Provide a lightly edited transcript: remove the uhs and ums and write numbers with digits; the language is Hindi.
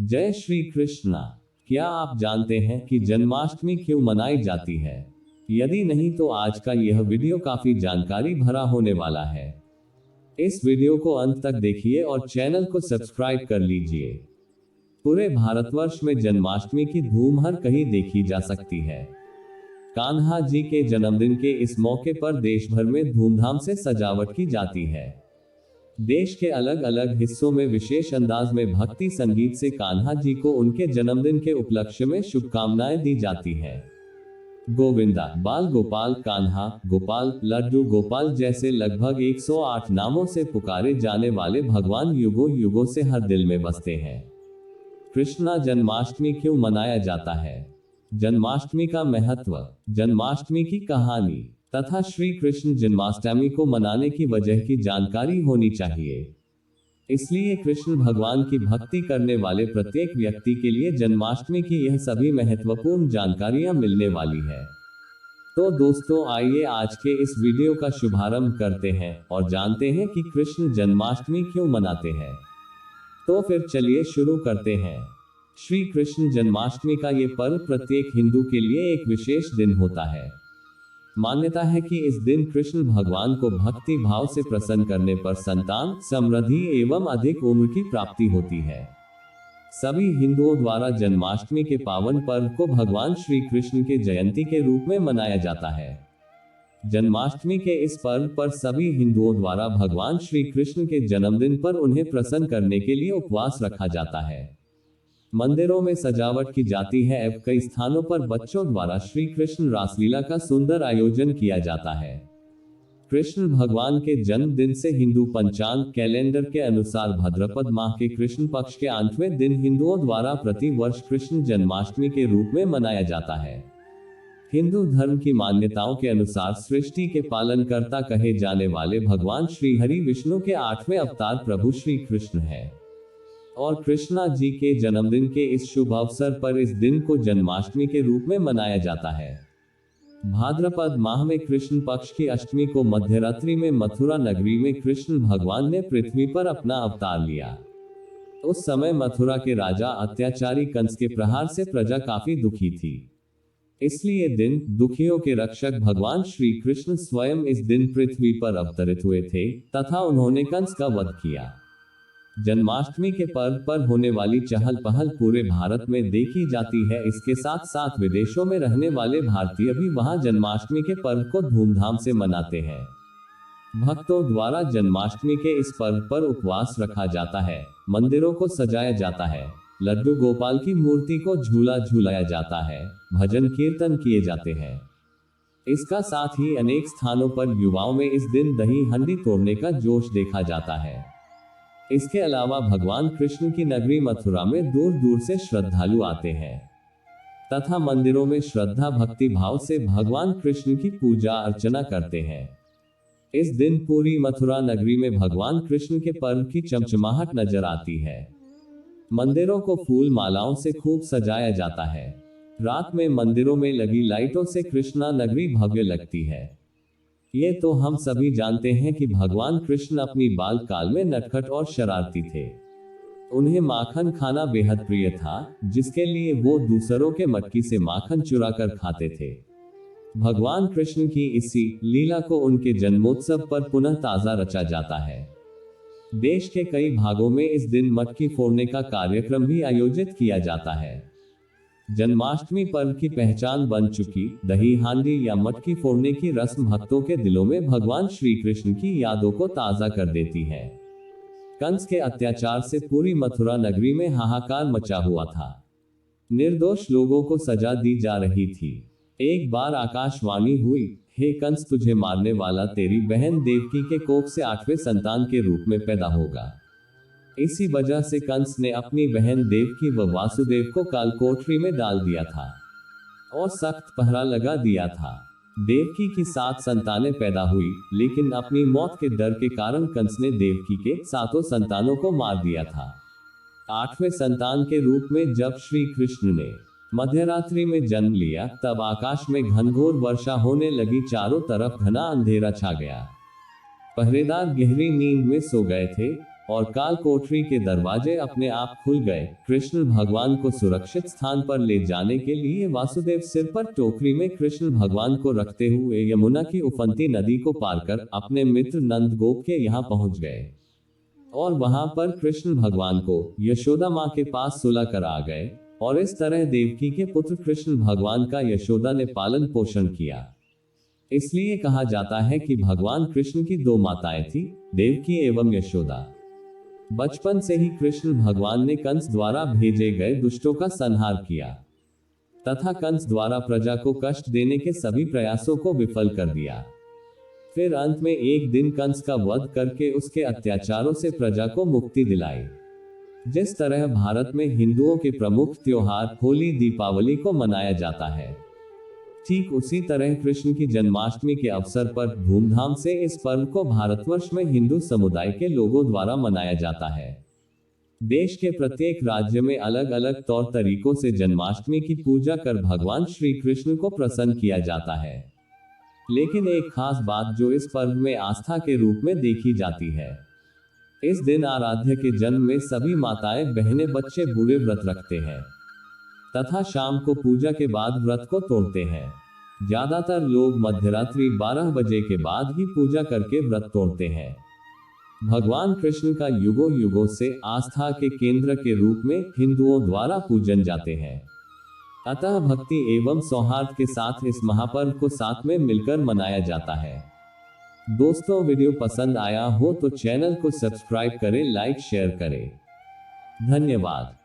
जय श्री कृष्णा। क्या आप जानते हैं कि जन्माष्टमी क्यों मनाई जाती है? यदि नहीं तो आज का यह वीडियो काफी जानकारी भरा होने वाला है। इस वीडियो को अंत तक देखिए और चैनल को सब्सक्राइब कर लीजिए। पूरे भारतवर्ष में जन्माष्टमी की धूम हर कहीं देखी जा सकती है। कान्हा जी के जन्मदिन के इस मौके पर देश भर में धूमधाम से सजावट की जाती है। देश के अलग अलग हिस्सों में विशेष अंदाज में भक्ति संगीत से कान्हा जी को उनके जन्मदिन के उपलक्ष्य में शुभकामनाएं दी जाती हैं। गोविंदा, बाल गोपाल, कान्हा, गोपाल, लड्डू गोपाल जैसे लगभग 108 नामों से पुकारे जाने वाले भगवान युगों युगों से हर दिल में बसते हैं। कृष्णा जन्माष्टमी क्यों मनाया जाता है? जन्माष्टमी का महत्व, जन्माष्टमी की कहानी तथा श्री कृष्ण जन्माष्टमी को मनाने की वजह की जानकारी होनी चाहिए। इसलिए कृष्ण भगवान की भक्ति करने वाले प्रत्येक व्यक्ति के लिए जन्माष्टमी की यह सभी महत्वपूर्ण जानकारियां मिलने वाली है। तो दोस्तों, आइए आज के इस वीडियो का शुभारंभ करते हैं और जानते हैं कि कृष्ण जन्माष्टमी क्यों मनाते हैं। तो फिर चलिए शुरू करते हैं। श्री कृष्ण जन्माष्टमी का ये पर्व प्रत्येक हिंदू के लिए एक विशेष दिन होता है। मान्यता है कि इस दिन कृष्ण भगवान को भक्ति भाव से प्रसन्न करने पर संतान, समृद्धि एवं अधिक उम्र की प्राप्ति होती है। सभी हिंदुओं द्वारा जन्माष्टमी के पावन पर्व को भगवान श्री कृष्ण के जयंती के रूप में मनाया जाता है। जन्माष्टमी के इस पर्व पर सभी हिंदुओं द्वारा भगवान श्री कृष्ण के जन्मदिन पर उन्हें प्रसन्न करने के लिए उपवास रखा जाता है। मंदिरों में सजावट की जाती है एवं कई स्थानों पर बच्चों द्वारा श्री कृष्ण रासलीला का सुंदर आयोजन किया जाता है। कृष्ण भगवान के जन्मदिन से हिंदू पंचांग कैलेंडर के अनुसार भाद्रपद माह के कृष्ण पक्ष के 8वें दिन हिंदुओं द्वारा प्रति वर्ष कृष्ण जन्माष्टमी के रूप में मनाया जाता है। हिंदू धर्म की मान्यताओं के अनुसार सृष्टि के पालनकर्ता कहे जाने वाले भगवान श्री हरि विष्णु के 8वें अवतार प्रभु श्री कृष्ण है और कृष्णा जी के जन्मदिन के इस शुभ अवसर पर इस दिन को जन्माष्टमी के रूप में मनाया जाता है। भाद्रपद माह में कृष्ण पक्ष की अष्टमी को मध्यरात्रि में मथुरा नगरी में कृष्ण भगवान ने पृथ्वी पर अपना अवतार लिया। उस समय मथुरा के राजा अत्याचारी कंस के प्रहार से प्रजा काफी दुखी थी। इसलिए दिन दुखियों के रक्षक भगवान श्री कृष्ण स्वयं इस दिन पृथ्वी पर अवतरित हुए थे तथा उन्होंने कंस का वध किया। जन्माष्टमी के पर्व पर होने वाली चहल पहल पूरे भारत में देखी जाती है। इसके साथ साथ विदेशों में रहने वाले भारतीय भी वहां जन्माष्टमी के पर्व को धूमधाम से मनाते हैं। भक्तों द्वारा जन्माष्टमी के इस पर्व पर उपवास रखा जाता है, मंदिरों को सजाया जाता है, लड्डू गोपाल की मूर्ति को झूला झूलाया जाता है, भजन कीर्तन किए जाते हैं। इसका साथ ही अनेक स्थानों पर युवाओं में इस दिन दही हंडी तोड़ने का जोश देखा जाता है। इसके अलावा भगवान कृष्ण की नगरी मथुरा में दूर दूर से श्रद्धालु आते हैं तथा मंदिरों में श्रद्धा भक्ति भाव से भगवान कृष्ण की पूजा अर्चना करते हैं। इस दिन पूरी मथुरा नगरी में भगवान कृष्ण के पर्व की चमचमाहट नजर आती है। मंदिरों को फूल मालाओं से खूब सजाया जाता है। रात में मंदिरों में लगी लाइटों से कृष्णा नगरी भव्य लगती है। ये तो हम सभी जानते हैं कि भगवान कृष्ण अपनी बाल काल में नटखट और शरारती थे। उन्हें माखन खाना बेहद प्रिय था, जिसके लिए वो दूसरों के मटकी से माखन चुरा कर खाते थे। भगवान कृष्ण की इसी लीला को उनके जन्मोत्सव पर पुनः ताजा रचा जाता है। देश के कई भागों में इस दिन मटकी फोड़ने का कार्यक्रम भी आयोजित किया जाता है। जन्माष्टमी पर्व की पहचान बन चुकी दही हांडी या मटकी फोड़ने की रस्म भक्तों के दिलों में भगवान श्री कृष्ण की यादों को ताजा कर देती है। कंस के अत्याचार से पूरी मथुरा नगरी में हाहाकार मचा हुआ था। निर्दोष लोगों को सजा दी जा रही थी। एक बार आकाशवाणी हुई, हे कंस, तुझे मारने वाला तेरी बहन देवकी के कोख से 8वें संतान के रूप में पैदा होगा। इसी वजह से कंस ने अपनी बहन देवकी व वासुदेव को कालकोठरी में डाल दिया था और सख्त पहरा लगा दिया था। देवकी की 7 संतानें पैदा हुई, लेकिन अपनी मौत के डर के कारण कंस ने देवकी के 7 संतानों को मार दिया था। 8वें संतान के रूप में जब श्री कृष्ण ने मध्यरात्रि में जन्म लिया, तब आकाश में घनघोर वर्षा होने लगी। चारों तरफ घना अंधेरा छा गया। पहरेदार गहरी नींद में सो गए थे और काल कोठरी के दरवाजे अपने आप खुल गए। कृष्ण भगवान को सुरक्षित स्थान पर ले जाने के लिए वासुदेव सिर पर टोकरी में कृष्ण भगवान को रखते हुए यमुना की उफनती नदी को पार कर अपने मित्र नंदगोप के यहाँ पहुंच गए और वहां पर कृष्ण भगवान को यशोदा माँ के पास सुला कर आ गए और इस तरह देवकी के पुत्र कृष्ण भगवान का यशोदा ने पालन पोषण किया। इसलिए कहा जाता है कि भगवान कृष्ण की दो माताएं थी, देवकी एवं यशोदा। बचपन से ही कृष्ण भगवान ने कंस द्वारा भेजे गए दुष्टों का संहार किया तथा कंस द्वारा प्रजा को कष्ट देने के सभी प्रयासों को विफल कर दिया। फिर अंत में एक दिन कंस का वध करके उसके अत्याचारों से प्रजा को मुक्ति दिलाई। जिस तरह भारत में हिंदुओं के प्रमुख त्योहार होली दीपावली को मनाया जाता है, ठीक उसी तरह कृष्ण की जन्माष्टमी के अवसर पर धूमधाम से इस पर्व को भारतवर्ष में हिंदू समुदाय के लोगों द्वारा मनाया जाता है। देश के प्रत्येक राज्य में अलग अलग तौर तरीकों से जन्माष्टमी की पूजा कर भगवान श्री कृष्ण को प्रसन्न किया जाता है। लेकिन एक खास बात जो इस पर्व में आस्था के रूप में देखी जाती है, इस दिन आराध्य के जन्म में सभी माताएं बहनें बच्चे बूढ़े व्रत रखते हैं तथा शाम को पूजा के बाद व्रत को तोड़ते हैं। ज्यादातर लोग मध्यरात्रि 12 बजे के बाद ही पूजा करके व्रत तोड़ते हैं। भगवान कृष्ण का युगों युगों से आस्था के केंद्र के रूप में हिंदुओं द्वारा पूजन जाते हैं। अतः भक्ति एवं सौहार्द के साथ इस महापर्व को साथ में मिलकर मनाया जाता है। दोस्तों, वीडियो पसंद आया हो तो चैनल को सब्सक्राइब करें, लाइक शेयर करें। धन्यवाद।